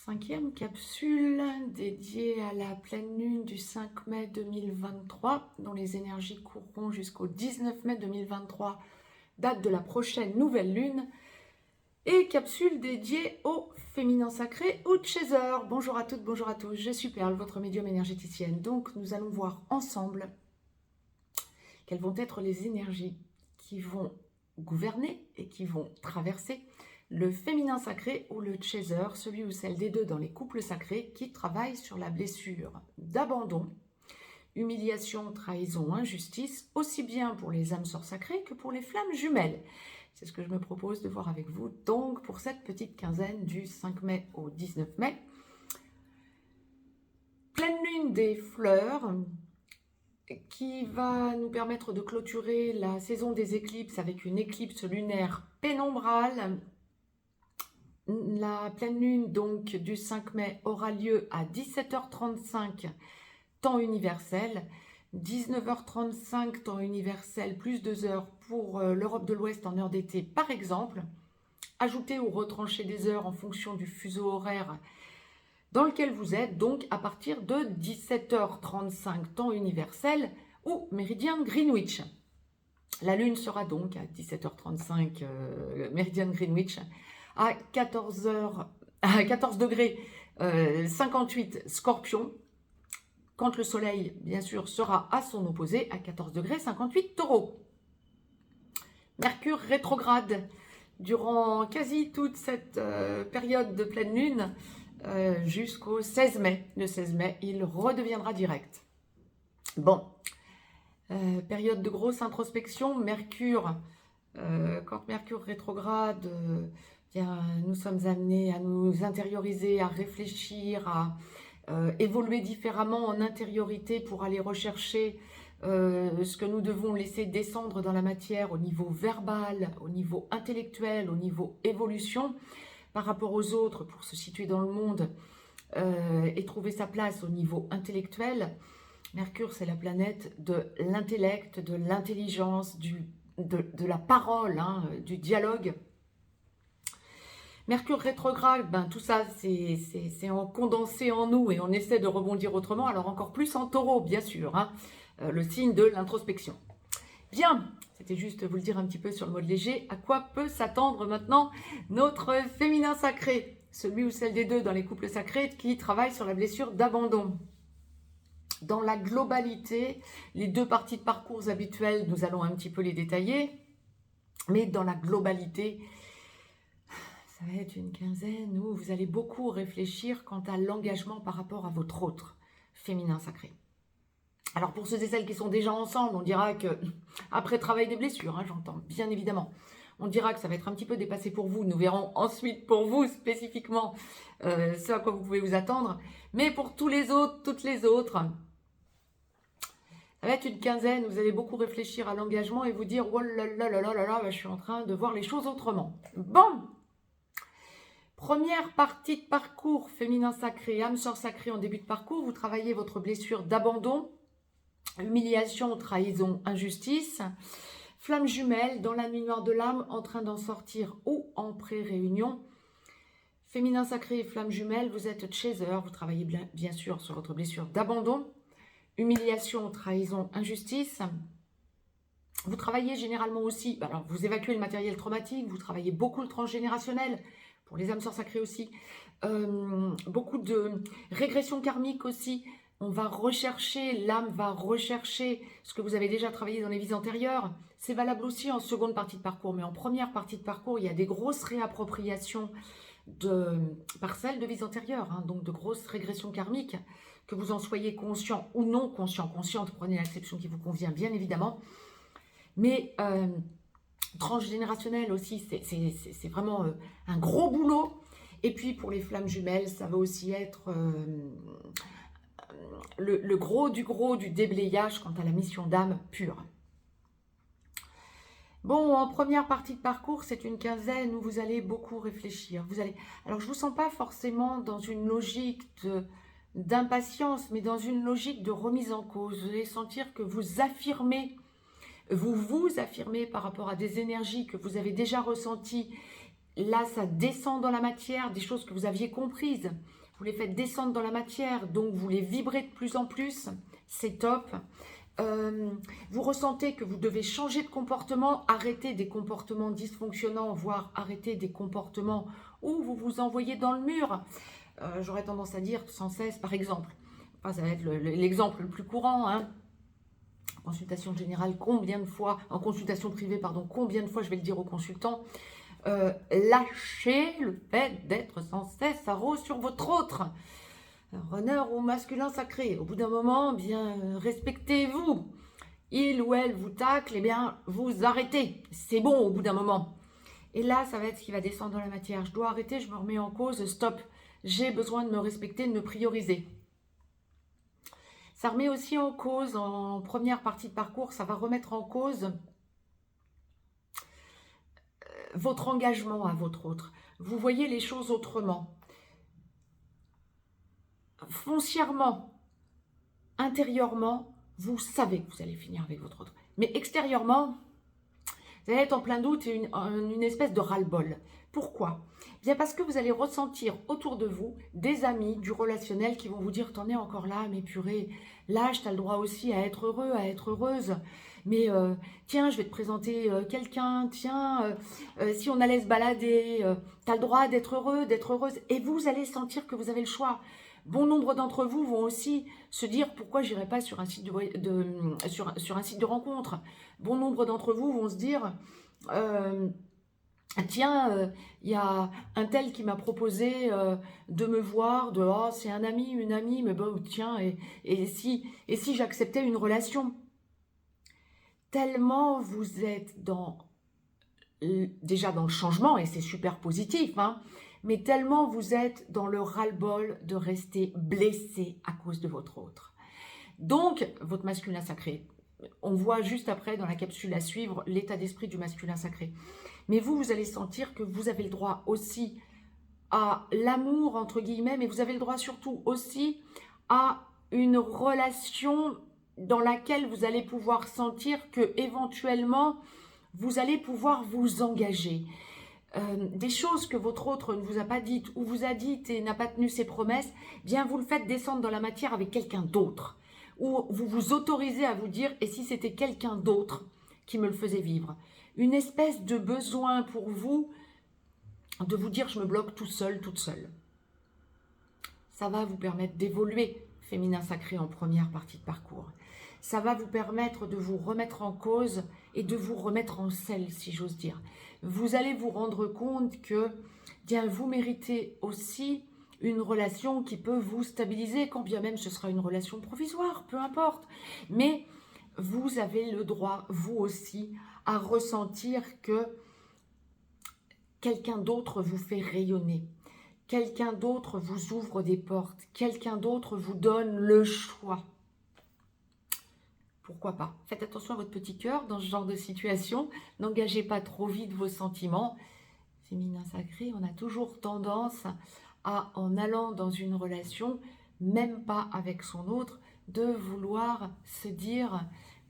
5e capsule dédiée à la pleine lune du 5 mai 2023, dont les énergies courront jusqu'au 19 mai 2023, date de la prochaine nouvelle lune, et capsule dédiée au féminin sacré ou Chaser. Bonjour à toutes, bonjour à tous, je suis Perle, votre médium énergéticienne. Donc nous allons voir ensemble quelles vont être les énergies qui vont gouverner et qui vont traverser le féminin sacré ou le chaser, celui ou celle des deux dans les couples sacrés qui travaillent sur la blessure d'abandon, humiliation, trahison, injustice, aussi bien pour les âmes sœurs sacrées que pour les flammes jumelles. C'est ce que je me propose de voir avec vous, donc pour cette petite quinzaine du 5 mai au 19 mai. Pleine lune des fleurs, qui va nous permettre de clôturer la saison des éclipses avec une éclipse lunaire pénombrale. La pleine lune donc du 5 mai aura lieu à 17h35 temps universel, 19h35 temps universel plus 2 heures pour l'Europe de l'Ouest en heure d'été par exemple. Ajoutez ou retranchez des heures en fonction du fuseau horaire dans lequel vous êtes, donc à partir de 17h35 temps universel ou méridien Greenwich. La lune sera donc à 17h35 méridien Greenwich, à 14 degrés 58 Scorpion, quand le soleil bien sûr sera à son opposé à 14 degrés 58 Taureau. Mercure rétrograde durant quasi toute cette période de pleine lune jusqu'au 16 mai. Le 16 mai, il redeviendra direct. Bon, période de grosse introspection. Mercure, quand Mercure rétrograde, bien, nous sommes amenés à nous intérioriser, à réfléchir, à évoluer différemment en intériorité pour aller rechercher ce que nous devons laisser descendre dans la matière au niveau verbal, au niveau intellectuel, au niveau évolution par rapport aux autres pour se situer dans le monde et trouver sa place au niveau intellectuel. Mercure, c'est la planète de l'intellect, de l'intelligence, de la parole, hein, du dialogue. Mercure rétrograde, ben, tout ça, c'est en condensé en nous et on essaie de rebondir autrement, alors encore plus en taureau, bien sûr, hein, le signe de l'introspection. Bien, c'était juste vous le dire un petit peu sur le mode léger, à quoi peut s'attendre maintenant notre féminin sacré, celui ou celle des deux dans les couples sacrés qui travaillent sur la blessure d'abandon. Dans la globalité, les deux parties de parcours habituelles, nous allons un petit peu les détailler, mais dans la globalité, ça va être une quinzaine où vous allez beaucoup réfléchir quant à l'engagement par rapport à votre autre féminin sacré. Alors pour ceux et celles qui sont déjà ensemble, on dira que, après travail des blessures, hein, j'entends bien évidemment, on dira que ça va être un petit peu dépassé pour vous. Nous verrons ensuite pour vous spécifiquement ce à quoi vous pouvez vous attendre. Mais pour tous les autres, toutes les autres, ça va être une quinzaine, vous allez beaucoup réfléchir à l'engagement et vous dire « Oh là là là là là là, je suis en train de voir les choses autrement. » Bon, première partie de parcours féminin sacré, âme sœur sacrée en début de parcours, vous travaillez votre blessure d'abandon, humiliation, trahison, injustice, flamme jumelle dans la nuit noire de l'âme en train d'en sortir ou en pré-réunion. Féminin sacré et flamme jumelle, vous êtes chaser, vous travaillez bien sûr sur votre blessure d'abandon, humiliation, trahison, injustice. Vous travaillez généralement aussi, alors vous évacuez le matériel traumatique, vous travaillez beaucoup le transgénérationnel, pour les âmes sœurs sacrées aussi, beaucoup de régression karmique aussi. On va rechercher, l'âme va rechercher ce que vous avez déjà travaillé dans les vies antérieures. C'est valable aussi en seconde partie de parcours, mais en première partie de parcours, il y a des grosses réappropriations de parcelles de vies antérieures, hein, donc de grosses régressions karmiques, que vous en soyez conscient ou non conscient. Consciente, prenez l'acception qui vous convient, bien évidemment. Mais transgénérationnel aussi, c'est vraiment un gros boulot. Et puis pour les flammes jumelles, ça va aussi être le gros du déblayage quant à la mission d'âme pure. Bon, en première partie de parcours, c'est une quinzaine où vous allez beaucoup réfléchir. Alors, je ne vous sens pas forcément dans une logique d'impatience, mais dans une logique de remise en cause. Vous allez sentir que vous affirmez, vous affirmez par rapport à des énergies que vous avez déjà ressenties là, ça descend dans la matière, des choses que vous aviez comprises. Vous les faites descendre dans la matière, donc vous les vibrez de plus en plus. C'est top. Vous ressentez que vous devez changer de comportement, arrêter des comportements dysfonctionnants, voire arrêter des comportements où vous vous envoyez dans le mur. J'aurais tendance à dire sans cesse, par exemple. Enfin, ça va être l'exemple le plus courant, hein. En consultation générale, combien de fois, en consultation privée, pardon, combien de fois je vais le dire aux consultants, lâchez le fait d'être sans cesse haro sur votre autre. Runner au masculin sacré. Au bout d'un moment, bien, respectez-vous. Il ou elle vous tacle, eh bien, vous arrêtez. C'est bon au bout d'un moment. Et là, ça va être ce qui va descendre dans la matière. Je dois arrêter, je me remets en cause, stop. J'ai besoin de me respecter, de me prioriser. Ça remet aussi en cause, en première partie de parcours, ça va remettre en cause votre engagement à votre autre. Vous voyez les choses autrement. Foncièrement, intérieurement, vous savez que vous allez finir avec votre autre. Mais extérieurement, vous allez être en plein doute et une espèce de ras-le-bol. Pourquoi? Bien parce que vous allez ressentir autour de vous des amis, du relationnel qui vont vous dire « T'en es encore là, mais purée, lâche, t'as le droit aussi à être heureux, à être heureuse. Mais tiens, je vais te présenter quelqu'un, tiens, si on allait se balader, t'as le droit d'être heureux, d'être heureuse. » Et vous allez sentir que vous avez le choix. Bon nombre d'entre vous vont aussi se dire pourquoi j'irai pas sur un site sur un site de rencontre. Bon nombre d'entre vous vont se dire tiens, il y a un tel qui m'a proposé de me voir, de oh, c'est un ami, une amie, mais bon tiens, et si j'acceptais une relation. Tellement vous êtes déjà dans le changement, et c'est super positif, hein, mais tellement vous êtes dans le ras-le-bol de rester blessé à cause de votre autre. Donc, votre masculin sacré, on voit juste après dans la capsule à suivre l'état d'esprit du masculin sacré. Mais vous allez sentir que vous avez le droit aussi à l'amour, entre guillemets, mais vous avez le droit surtout aussi à une relation dans laquelle vous allez pouvoir sentir que éventuellement vous allez pouvoir vous engager. Des choses que votre autre ne vous a pas dites ou vous a dites et n'a pas tenu ses promesses, bien vous le faites descendre dans la matière avec quelqu'un d'autre. Ou vous vous autorisez à vous dire « et si c'était quelqu'un d'autre qui me le faisait vivre ?» Une espèce de besoin pour vous de vous dire « je me bloque tout seul, toute seule ». Ça va vous permettre d'évoluer, féminin sacré en première partie de parcours. Ça va vous permettre de vous remettre en cause et de vous remettre en selle, si j'ose dire. Vous allez vous rendre compte que bien, vous méritez aussi une relation qui peut vous stabiliser, quand bien même ce sera une relation provisoire, peu importe. Mais vous avez le droit, vous aussi, à ressentir que quelqu'un d'autre vous fait rayonner. Quelqu'un d'autre vous ouvre des portes. Quelqu'un d'autre vous donne le choix. Pourquoi pas? Faites attention à votre petit cœur dans ce genre de situation. N'engagez pas trop vite vos sentiments. Féminin sacré, on a toujours tendance à, en allant dans une relation, même pas avec son autre, de vouloir se dire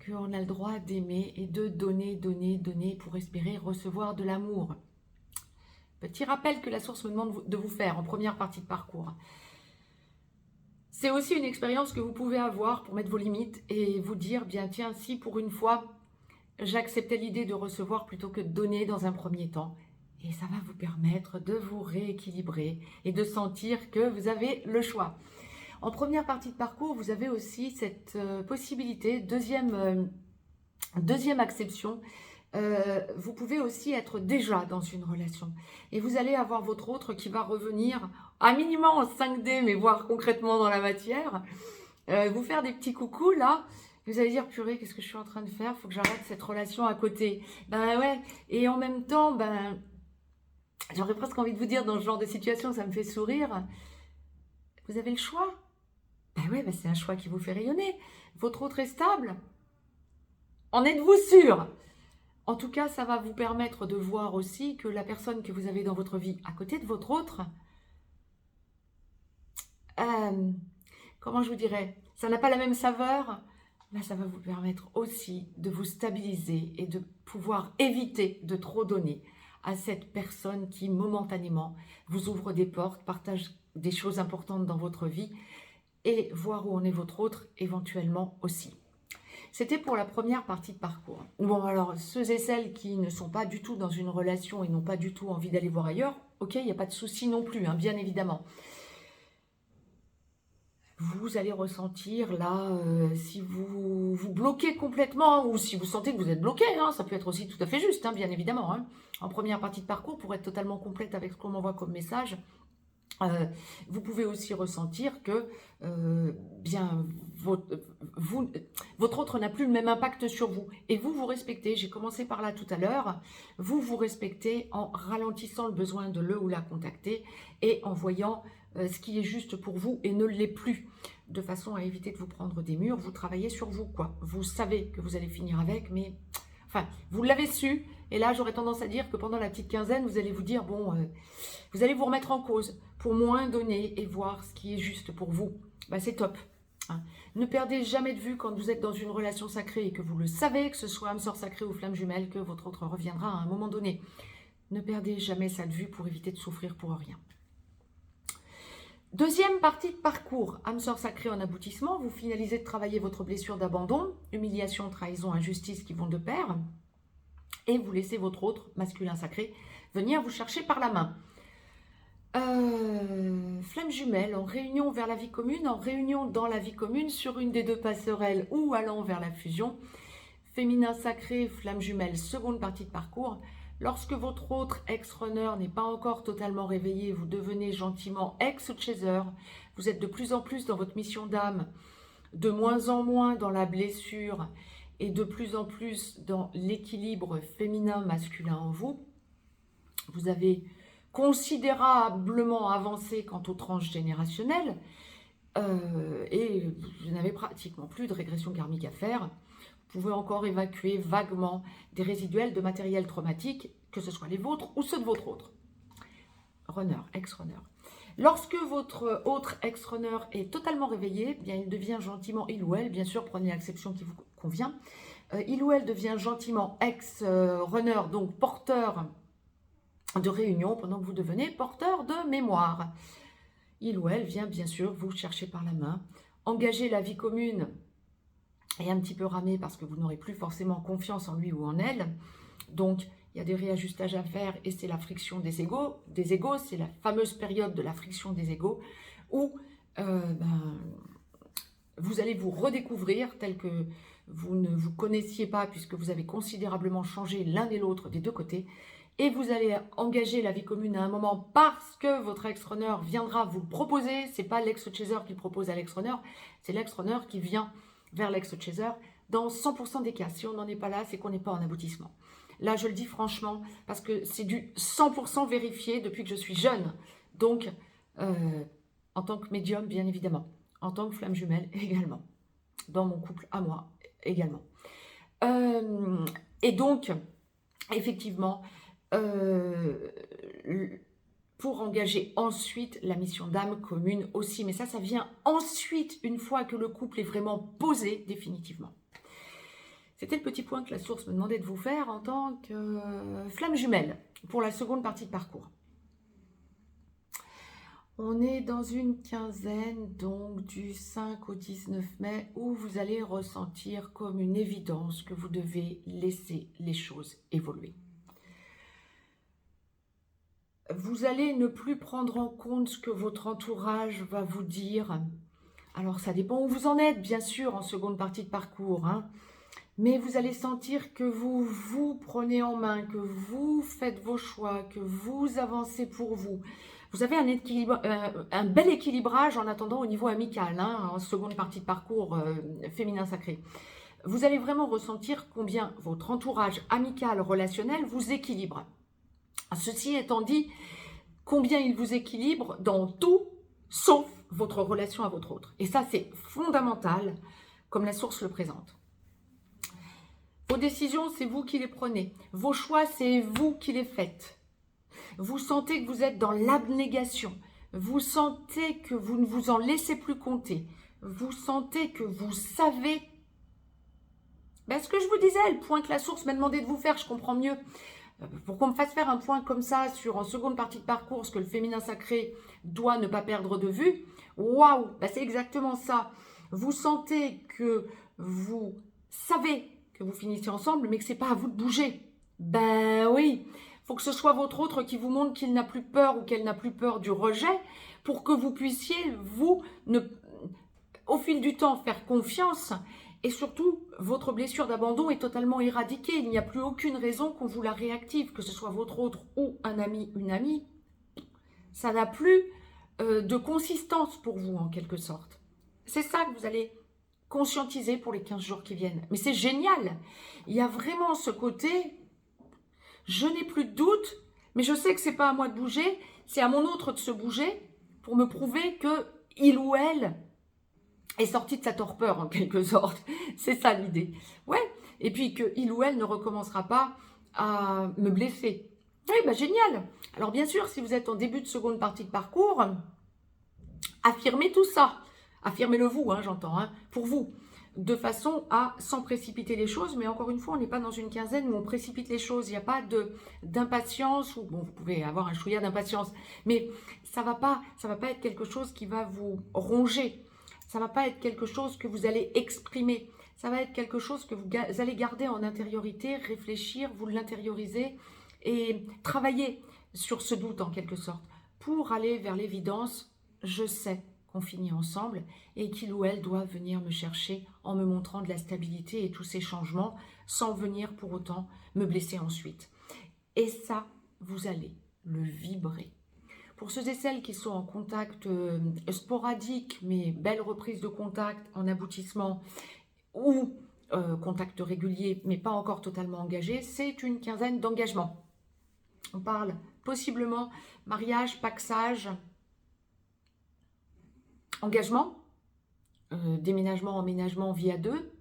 qu'on a le droit d'aimer et de donner, donner, donner pour espérer recevoir de l'amour. Petit rappel que la source me demande de vous faire en première partie de parcours. C'est aussi une expérience que vous pouvez avoir pour mettre vos limites et vous dire, bien tiens, si pour une fois, j'acceptais l'idée de recevoir plutôt que de donner dans un premier temps. Et ça va vous permettre de vous rééquilibrer et de sentir que vous avez le choix. En première partie de parcours, vous avez aussi cette possibilité, deuxième acception, vous pouvez aussi être déjà dans une relation. Et vous allez avoir votre autre qui va revenir à minimum en 5D, mais voire concrètement dans la matière, vous faire des petits coucous là. Vous allez dire, purée, qu'est-ce que je suis en train de faire? Il faut que j'arrête cette relation à côté. Ben ouais, et en même temps, ben, j'aurais presque envie de vous dire, dans ce genre de situation, ça me fait sourire. Vous avez le choix. Ben ouais, ben c'est un choix qui vous fait rayonner. Votre autre est stable. En êtes-vous sûr? En tout cas, ça va vous permettre de voir aussi que la personne que vous avez dans votre vie à côté de votre autre, comment je vous dirais, ça n'a pas la même saveur, mais ça va vous permettre aussi de vous stabiliser et de pouvoir éviter de trop donner à cette personne qui momentanément vous ouvre des portes, partage des choses importantes dans votre vie et voir où en est votre autre éventuellement aussi. C'était pour la première partie de parcours. Bon, alors, ceux et celles qui ne sont pas du tout dans une relation et n'ont pas du tout envie d'aller voir ailleurs, ok, il n'y a pas de souci non plus, hein, bien évidemment. Vous allez ressentir là, si vous vous bloquez complètement ou si vous sentez que vous êtes bloqué, hein, ça peut être aussi tout à fait juste, hein, bien évidemment. Hein. En première partie de parcours, pour être totalement complète avec ce qu'on m'envoie comme message, vous pouvez aussi ressentir que bien votre autre n'a plus le même impact sur vous. Et vous, vous respectez, j'ai commencé par là tout à l'heure, vous vous respectez en ralentissant le besoin de le ou la contacter et en voyant ce qui est juste pour vous et ne l'est plus. De façon à éviter de vous prendre des murs, vous travaillez sur vous, quoi. Vous savez que vous allez finir avec, mais... Enfin, vous l'avez su, et là, j'aurais tendance à dire que pendant la petite quinzaine, vous allez vous dire, bon, vous allez vous remettre en cause pour moins donner et voir ce qui est juste pour vous. Bah, c'est top. Hein. Ne perdez jamais de vue quand vous êtes dans une relation sacrée et que vous le savez, que ce soit âme sœur sacrée ou flamme jumelle, que votre autre reviendra à un moment donné. Ne perdez jamais ça de vue pour éviter de souffrir pour rien. Deuxième partie de parcours, âme sœur sacrée en aboutissement, vous finalisez de travailler votre blessure d'abandon, humiliation, trahison, injustice qui vont de pair, et vous laissez votre autre, masculin sacré, venir vous chercher par la main. Flamme jumelle, en réunion vers la vie commune, en réunion dans la vie commune, sur une des deux passerelles ou allant vers la fusion, féminin sacré, flamme jumelle, seconde partie de parcours. Lorsque votre autre ex-runner n'est pas encore totalement réveillé, vous devenez gentiment ex-chaser. Vous êtes de plus en plus dans votre mission d'âme, de moins en moins dans la blessure et de plus en plus dans l'équilibre féminin-masculin en vous. Vous avez considérablement avancé quant aux tranches générationnelles et vous n'avez pratiquement plus de régression karmique à faire. Vous pouvez encore évacuer vaguement des résiduels de matériel traumatique, que ce soit les vôtres ou ceux de votre autre. Runner, ex-runner. Lorsque votre autre ex-runner est totalement réveillé, bien il devient gentiment, il ou elle, bien sûr, prenez l'acception qui vous convient, il ou elle devient gentiment ex-runner, donc porteur de réunion, pendant que vous devenez porteur de mémoire. Il ou elle vient bien sûr vous chercher par la main, engager la vie commune et un petit peu ramer parce que vous n'aurez plus forcément confiance en lui ou en elle. Donc, il y a des réajustages à faire et c'est la friction des égos. C'est la fameuse période de la friction des égos où vous allez vous redécouvrir tel que vous ne vous connaissiez pas puisque vous avez considérablement changé l'un et l'autre des deux côtés. Et vous allez engager la vie commune à un moment parce que votre ex-runner viendra vous le proposer. Ce n'est pas l'ex-chaser qui le propose à l'ex-runner, c'est l'ex-runner qui vient vers l'ex-chaser dans 100% des cas. Si on n'en est pas là, c'est qu'on n'est pas en aboutissement. Là, je le dis franchement, parce que c'est du 100% vérifié depuis que je suis jeune. Donc, en tant que médium, bien évidemment. En tant que flamme jumelle, également. Dans mon couple, à moi, également. Et donc, effectivement, pour engager ensuite la mission d'âme commune aussi. Mais ça vient ensuite, une fois que le couple est vraiment posé définitivement. C'était le petit point que la source me demandait de vous faire en tant que flamme jumelle pour la seconde partie de parcours. On est dans une quinzaine, donc du 5 au 19 mai, où vous allez ressentir comme une évidence que vous devez laisser les choses évoluer. Vous allez ne plus prendre en compte ce que votre entourage va vous dire. Alors, ça dépend où vous en êtes, bien sûr, en seconde partie de parcours. Hein. Mais vous allez sentir que vous vous prenez en main, que vous faites vos choix, que vous avancez pour vous. Vous avez un bel équilibrage en attendant au niveau amical, hein, en seconde partie de parcours féminin sacré. Vous allez vraiment ressentir combien votre entourage amical, relationnel vous équilibre. Ceci étant dit, combien il vous équilibre dans tout, sauf votre relation à votre autre. Et ça, c'est fondamental, comme la source le présente. Vos décisions, c'est vous qui les prenez. Vos choix, c'est vous qui les faites. Vous sentez que vous êtes dans l'abnégation. Vous sentez que vous ne vous en laissez plus compter. Vous sentez que vous savez... Ce que je vous disais, le point que la source m'a demandé de vous faire, je comprends mieux. pour qu'on me fasse faire un point comme ça sur en seconde partie de parcours, ce que le féminin sacré doit ne pas perdre de vue, waouh, bah c'est exactement ça. Vous sentez que vous savez que vous finissez ensemble, mais que c'est pas à vous de bouger. Ben oui, faut que ce soit votre autre qui vous montre qu'il n'a plus peur ou qu'elle n'a plus peur du rejet pour que vous puissiez, vous, au fil du temps, faire confiance. Et surtout, votre blessure d'abandon est totalement éradiquée. Il n'y a plus aucune raison qu'on vous la réactive, que ce soit votre autre ou un ami, une amie. Ça n'a plus de consistance pour vous, en quelque sorte. C'est ça que vous allez conscientiser pour les 15 jours qui viennent. Mais c'est génial. Il y a vraiment ce côté, je n'ai plus de doute, mais je sais que c'est pas à moi de bouger, c'est à mon autre de se bouger pour me prouver que il ou elle est sorti de sa torpeur, en quelque sorte. C'est ça l'idée. Ouais. Et puis que il ou elle ne recommencera pas à me blesser. Oui, bah génial. Alors bien sûr, si vous êtes en début de seconde partie de parcours, affirmez tout ça. Affirmez-le vous, hein, j'entends, hein, pour vous. De façon à sans précipiter les choses. Mais encore une fois, on n'est pas dans une quinzaine où on précipite les choses. Il n'y a pas d'impatience. Bon, vous pouvez avoir un chouïa d'impatience. Mais ça va pas être quelque chose qui va vous ronger. Ça va pas être quelque chose que vous allez exprimer. Ça va être quelque chose que vous allez garder en intériorité, réfléchir, vous l'intérioriser et travailler sur ce doute en quelque sorte pour aller vers l'évidence. Je sais qu'on finit ensemble et qu'il ou elle doit venir me chercher en me montrant de la stabilité et tous ces changements sans venir pour autant me blesser ensuite. Et ça, vous allez le vibrer. Pour ceux et celles qui sont en contact sporadique, mais belle reprise de contact en aboutissement, ou contact régulier, mais pas encore totalement engagé, c'est une quinzaine d'engagements. On parle possiblement mariage, paxage, engagement, déménagement, emménagement, vie à deux.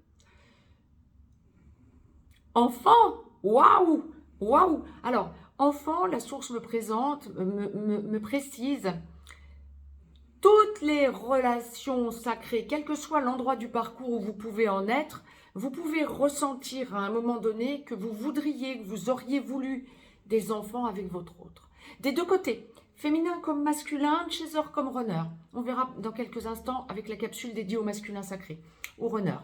Enfant, waouh, waouh. Alors, enfant, la source me présente, me précise toutes les relations sacrées, quel que soit l'endroit du parcours où vous pouvez en être, vous pouvez ressentir à un moment donné que vous voudriez, que vous auriez voulu des enfants avec votre autre. Des deux côtés, féminin comme masculin, chaser comme runner. On verra dans quelques instants avec la capsule dédiée au masculin sacré, au runner.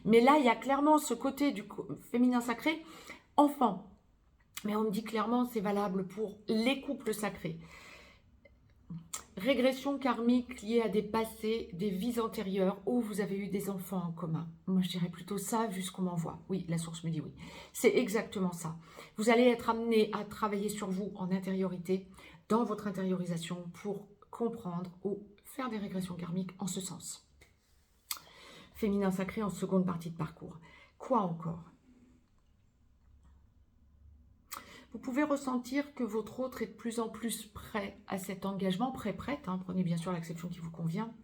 Mais là, il y a clairement ce côté du féminin sacré, enfant. Mais on me dit clairement, c'est valable pour les couples sacrés. Régression karmique liée à des passés, des vies antérieures où vous avez eu des enfants en commun. Moi, je dirais plutôt ça, vu ce qu'on m'envoie. Oui, la source me dit oui. C'est exactement ça. Vous allez être amené à travailler sur vous en intériorité, dans votre intériorisation, pour comprendre ou faire des régressions karmiques en ce sens. Féminin sacré en seconde partie de parcours. Quoi encore ? Vous pouvez ressentir que votre autre est de plus en plus prêt à cet engagement, prête, hein, prenez bien sûr l'acception qui vous convient,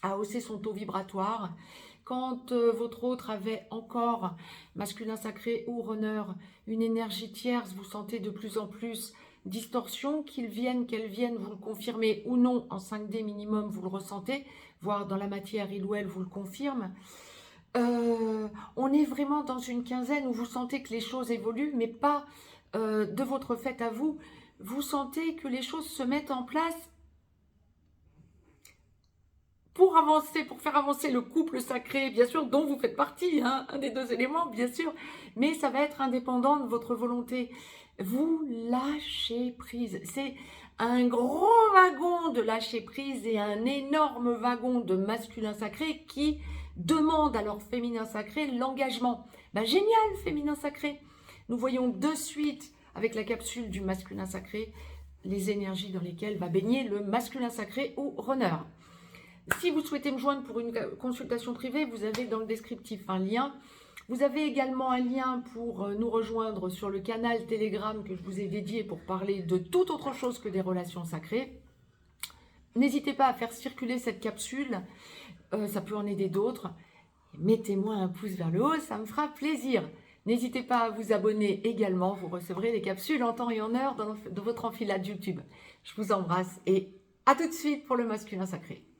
à hausser son taux vibratoire. Quand votre autre avait encore, masculin sacré ou runner, une énergie tierce, vous sentez de plus en plus distorsion, qu'elle vienne, vous le confirmez ou non, en 5D minimum, vous le ressentez, voire dans la matière, il ou elle vous le confirme. On est vraiment dans une quinzaine où vous sentez que les choses évoluent, mais pas de votre fait à vous. Vous sentez que les choses se mettent en place pour avancer, pour faire avancer le couple sacré, bien sûr, dont vous faites partie, hein, un des deux éléments, bien sûr, mais ça va être indépendant de votre volonté. Vous lâchez prise. C'est un gros wagon de lâcher prise et un énorme wagon de masculin sacré qui demande à leur féminin sacré l'engagement. Ben, génial, féminin sacré. Nous voyons de suite, avec la capsule du masculin sacré, les énergies dans lesquelles va baigner le masculin sacré ou runner. Si vous souhaitez me joindre pour une consultation privée, vous avez dans le descriptif un lien. Vous avez également un lien pour nous rejoindre sur le canal Telegram que je vous ai dédié pour parler de toute autre chose que des relations sacrées. N'hésitez pas à faire circuler cette capsule, ça peut en aider d'autres. Mettez-moi un pouce vers le haut, ça me fera plaisir. N'hésitez pas à vous abonner également, vous recevrez les capsules en temps et en heure dans votre enfilade YouTube. Je vous embrasse et à tout de suite pour le masculin sacré.